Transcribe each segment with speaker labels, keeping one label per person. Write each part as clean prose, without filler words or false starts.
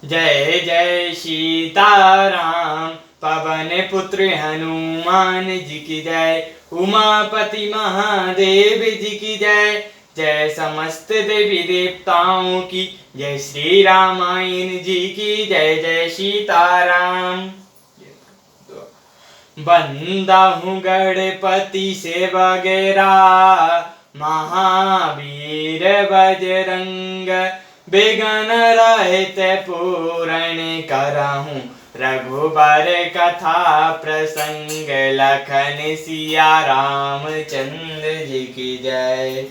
Speaker 1: जय जय सीताराम। पवन पुत्र हनुमान जी की जय। उमापति महादेव जी की जय। जय समस्त देवी देवताओं की जय। श्री रामायण जी की जय। जय सीताराम। बंदा हूँ गणपति से वगैरह, महावीर बजरंग, बिघ्न रहित पूरण करहूँ रघुबर कथा प्रसंग। लखन सिया रामचंद्र जी की जय।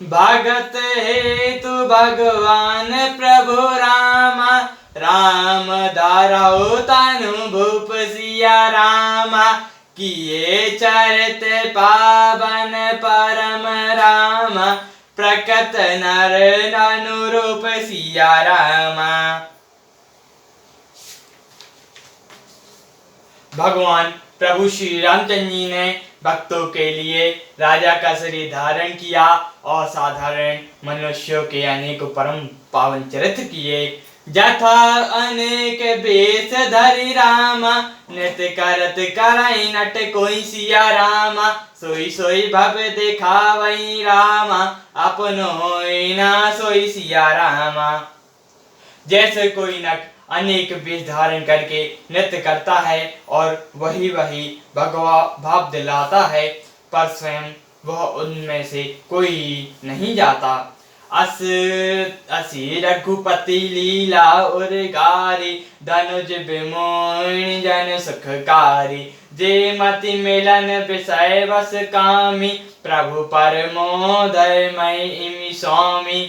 Speaker 1: भगत हेतु भगवान प्रभु रामा, राम दारौ तनु भूप सिया रामा। किए चरित पावन परम रामा, प्रकट नर अनुरूप सिया रामा। भगवान प्रभु श्री रामचंद्र जी ने भक्तों के लिए राजा का शरीर धारण किया और साधारण मनुष्यों के अनेक परम पावन चरित्र किए। जथा अनेक वेश धरि रामा, नृत्य करत कराई नट कोई सिया रामा। सोई सोई भव दिखावई रामा, अपनो होई ना सोई सिया रामा। जैसे कोई नट अनेक वेश धारण करके नृत्य करता है और वही भगवा भाव दिलाता है, पर स्वयं वह उनमें से कोई नहीं जाता। असी रघुपति लीला उरगारी, धनुज विमोहिनी जन सुखकारी। जे मति मिलन विषय वस कामी, प्रभु परमोदय मई इमि स्वामी।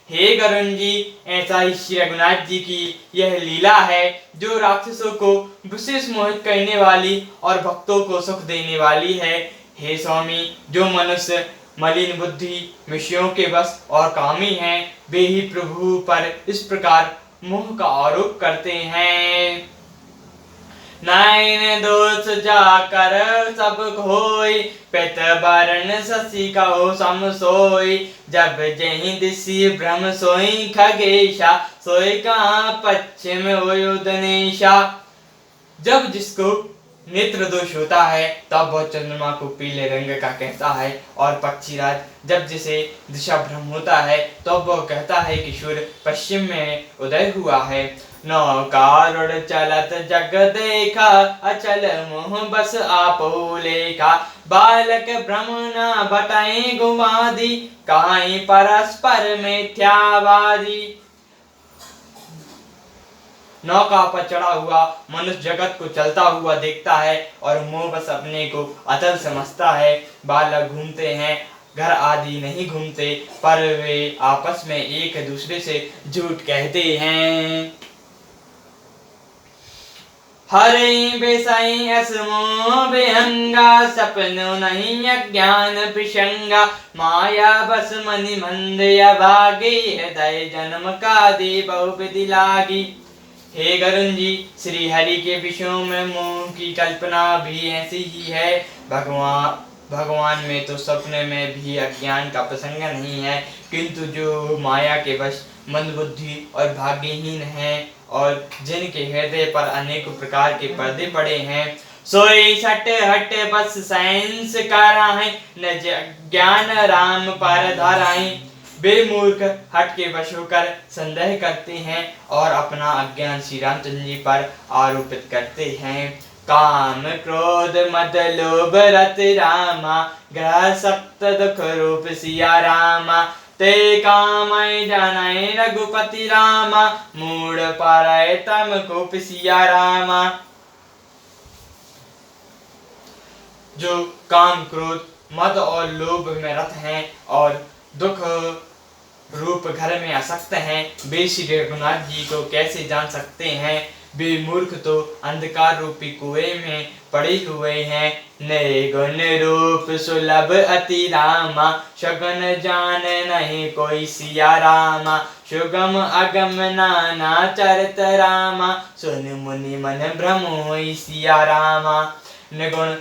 Speaker 1: हे गरुण जी, ऐसा ही श्री रघुनाथ जी की यह लीला है जो राक्षसों को विशेष मोहित करने वाली और भक्तों को सुख देने वाली है। हे स्वामी, जो मनुष्य मलिन बुद्धि विषयों के बस और कामी हैं, वे ही प्रभु पर इस प्रकार मोह का आरोप करते हैं। नैन दोष जाकर सब खोई, पित बरन शशि कहो सम सोई। जब जहि दिशि भ्रम सोई खगेशा, सोई कहाँ पश्चिम उदनेशा। जब जिसको नेत्र दोष होता है तब वह चंद्रमा को पीले रंग का कहता है, और पक्षीराज जब जिसे दिशा भ्रम होता है तब वह कहता है कि सूर्य पश्चिम में उदय हुआ है। नौकारुण चलत जग देखा, अचल मोह बस आपो लेखा। बालक भ्रम न बटाई गुमादी, कहाई परस्पर मिथ्यावादी। नौका पर चढ़ा हुआ मनुष्य जगत को चलता हुआ देखता है और मोह बस अपने को अचल समझता है। बालक घूमते हैं, घर आदि नहीं घूमते, पर वे आपस में एक दूसरे से झूठ कहते हैं। हरे बेसाई असमो बेहंगा, सपनो नहीं अज्ञान पिशंगा। माया बस मनि मंद अभागी, हृदय जन्म का दे बहु विधि लागी। हे गरुण जी, श्री हरि के विषयों में मोह की कल्पना भी ऐसी ही है। भगवान में तो सपने में भी अज्ञान का प्रसंग नहीं है, किंतु जो माया के वश मंदबुद्धि और भाग्यहीन हैं और जिनके हृदय पर अनेक प्रकार के पर्दे पड़े हैं, सोई सट हट बस साइंस कराहे, न ज्ञान राम पर धाराएं। वे मूर्ख हट के वश होकर संदेह करते हैं और अपना अज्ञान श्री रामचंद्र जी पर आरोपित करते हैं। काम क्रोध मद लोभ रत रामा, ग्रह सप्त दुख रूप सिया रामा। ते कामय जानाय रघुपति रामा, मूढ़ पाराय तम कोप सिया रामा। जो काम क्रोध मद और लोभ में रत हैं और दुख रूप घर में आसक्त हैं, वे श्री रघुनाथ जी को कैसे जान सकते हैं। वे मूर्ख तो अंधकार रूपी कुएं में पड़े हुए हैं। निर्गुण रूप सुलभ अति रामा, सगुन जान नहीं कोई सिया रामा। सुगम अगम नाना चरित रामा, सुन मुनि मन भ्रम होई सिया रामा। निर्गुण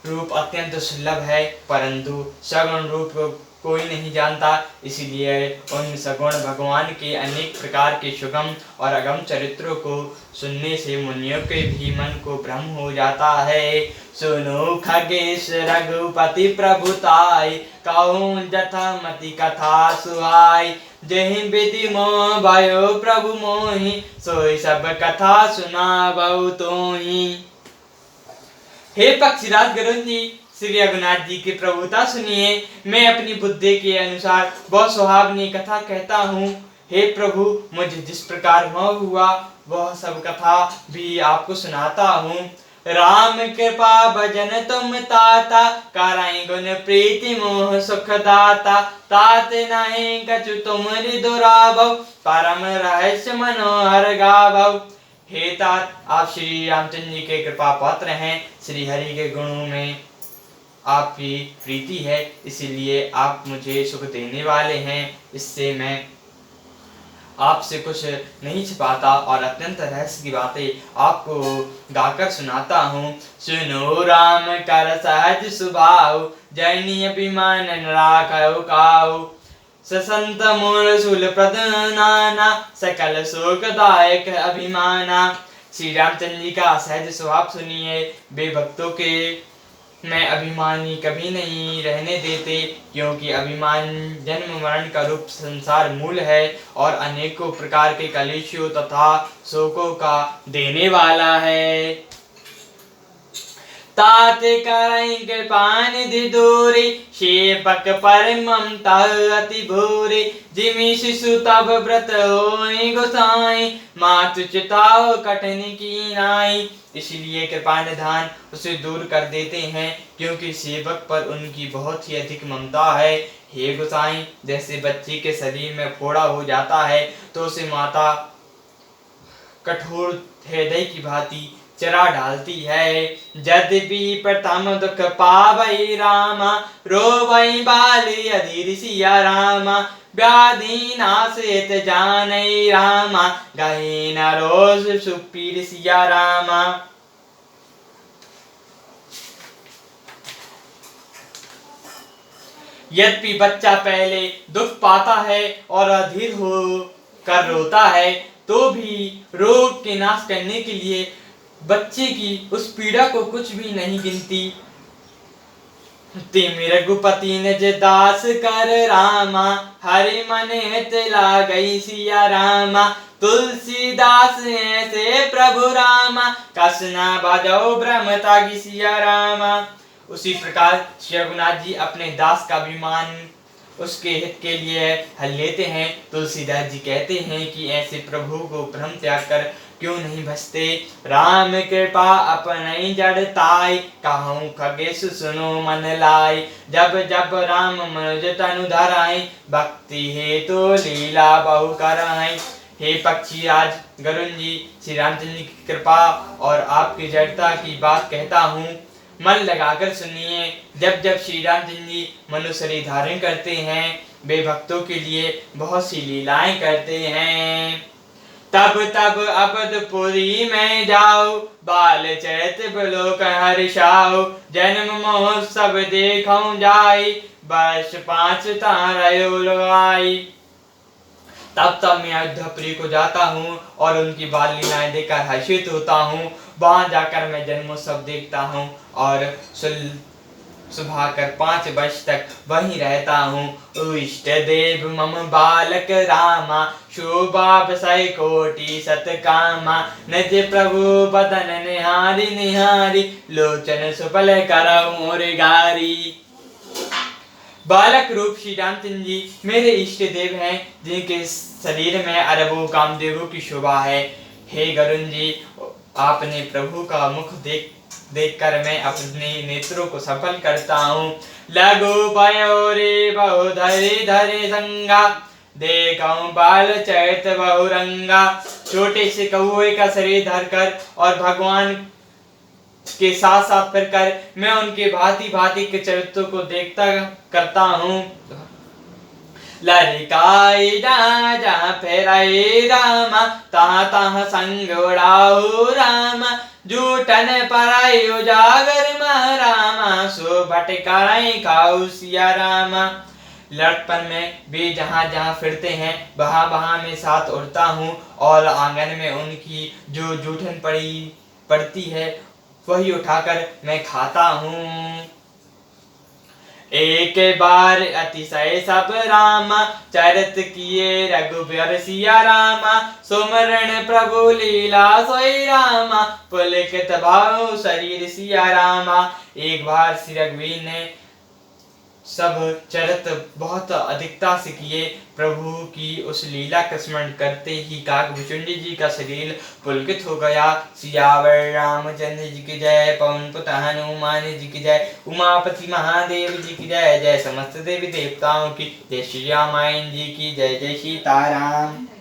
Speaker 1: रूप अत्यंत सुलभ है, परंतु सगुण रूप को कोई नहीं जानता। इसलिए उन सगुण भगवान के अनेक प्रकार के सुगम और अगम चरित्रों को सुनने से मुनियों के भी मन को भ्रम हो जाता है। सुनो खगेश रघुपति प्रभुताई, कहूँ जथामति कथा सुहाई। जहि विधि मोह भयो प्रभु मोहि, सोई सब कथा सुनावहु तोहि। हे पक्षीराज गरुड़ जी, श्री रघुनाथ जी की प्रभुता सुनिए। मैं अपनी बुद्धि के अनुसार बहुत सुहावनी कथा कहता हूँ। हे प्रभु, मुझे जिस प्रकार मोह हुआ वह सब कथा भी आपको सुनाता हूँ। राम कृपा भजन तुम ताता, कराई गुण प्रीति मोह सुख दाता। तात नहीं कछु तुमरि दुराभव, परम रहस्य मनोहर गाभव। हे तात, आप श्री रामचंद्र जी के कृपा पात्र हैं। श्री हरि के गुणों में आपकी प्रीति है, इसीलिए आप मुझे सुख देने वाले हैं। इससे मैं आपसे कुछ नहीं छिपाता और अत्यंत रहस्य की बातें आपको गाकर सुनाता हूँ। सुनो राम कर सहज सुभाव, जैनी अभिमान राखौ काऊ। ससंत मूल शूल प्रदनाना, सकल शोकदायक अभिमाना। श्री रामचंद्र जी का सहज स्वभाव सुनिए। वे भक्तों के में अभिमानी कभी नहीं रहने देते, क्योंकि अभिमान जन्म मरण का रूप संसार मूल है और अनेकों प्रकार के कलेशों तथा शोकों का देने वाला है। तात करई कृपा निधि दूरी, सेवक पर ममता अति भूरी। जिमि शिशु तब व्रत होई गोसाई, मातु चिताओ कठिन कीनाई। इसलिए कृपा निधान उसे दूर कर देते हैं, क्योंकि सेवक पर उनकी बहुत ही अधिक ममता है। हे गोसाई, जैसे बच्चे के शरीर में फोड़ा हो जाता है तो उसे माता कठोर हृदय की भांति चरा डालती है। यद्यपि प्रथम दुख पावई रामा, रोवई बाली अधीर सिया रामा। व्याधि नाशित जानई रामा, गहे न रोष सुपीर सिया रामा। यद्यपि बच्चा पहले दुख पाता है और अधीर हो कर रोता है, तो भी रोग के नाश करने के लिए बच्चे की उस पीड़ा को कुछ भी नहीं गिनती। तिमि रघुपति निज दास कर रामा, हरि मन हित लागई सिया रामा। तुलसीदास ऐसे प्रभु रामा, कस न भजौ भ्रम तागी सिया रामा। उसी प्रकार श्री रघुनाथ जी अपने दास का अभिमान उसके हित के लिए हल लेते हैं। तुलसीदास जी कहते हैं कि ऐसे प्रभु को भ्रम त्याग कर क्यों नहीं भजते। राम कृपा अपनई जड़ताई, कहूँ खगेश सुनो मन लाई। जब जब राम मनुज तनु धराई, भक्ति हेतु लीला बहु कराई। हे पक्षीराज गरुड़ जी, श्री रामचंद्र जी की कृपा और आपकी जड़ता की बात कहता हूँ, मन लगाकर सुनिए। जब जब श्री रामचंद्र जी मनुष्य शरीर धारण करते हैं, वे भक्तों के लिए बहुत सी लीलाएं करते हैं। तब तब अवधपुरी में जाओ, बाल चैत ब्लोक हर्षाओ। जन्म महोत्सव देखऊं जाई, वर्ष 5 तारयो लगाई। तब तब मैं अयोध्यापुरी को जाता हूँ और उनकी बाल लीलाएं देखकर हर्षित होता हूँ। वहां जाकर मैं जन्मोत्सव देखता हूँ और सुबह कर 5 वर्ष तक वहीं रहता हूँ। इष्ट देव मम बालक रामा, शोभा बसै कोटि सत कामा। निज प्रभु बदन निहारी निहारी, लोचन सुफल करौ मोर गारी। बालक रूप श्री रामचंद्र जी मेरे इष्ट देव हैं, जिनके शरीर में अरबों कामदेवों की शोभा है। हे गरुड़ जी, आपने प्रभु का मुख देखकर मैं अपने नेत्रों को सफल करता हूँ। लघु भयो रे बहु धरे धरे संगा, देखऊं बाल चैत बहु रंगा। छोटे से कौए का शरीर धरकर और भगवान के साथ साथ फिरकर मैं उनके भांति भांति के चरित्रों को देखता करता हूँ। लड़काई जहाँ जहाँ फेराई रामा, तहाँ तहाँ संग उड़ाऊ रामा। जूठन पराई उजागर मह रामा, सो भटकाई खाऊ सिया रामा। लड़कपन में भी जहाँ जहाँ फिरते हैं, वहाँ वहाँ मैं साथ उड़ता हूँ, और आंगन में उनकी जो जूठन पड़ती है वही उठाकर मैं खाता हूँ। एक बार अतिशय सब रामा, चरित किए रघुबर सिया रामा। सुमरण प्रभु लीला सोई रामा, पुलकित भाव शरीर सिया रामा। एक बार श्री रघुवीर ने सब चरित बहुत अधिकता से किए। प्रभु की उस लीला का स्मरण करते ही काकभुचुंडी जी का शरीर पुलकित हो गया। सियावर रामचंद्र जी की जय, पवन पुत्र हनुमान जी की जय, उमापति महादेव जी की जय, जय समस्त देवी देवताओं की, जय श्री रामायण जी की जय, जय सीताराम।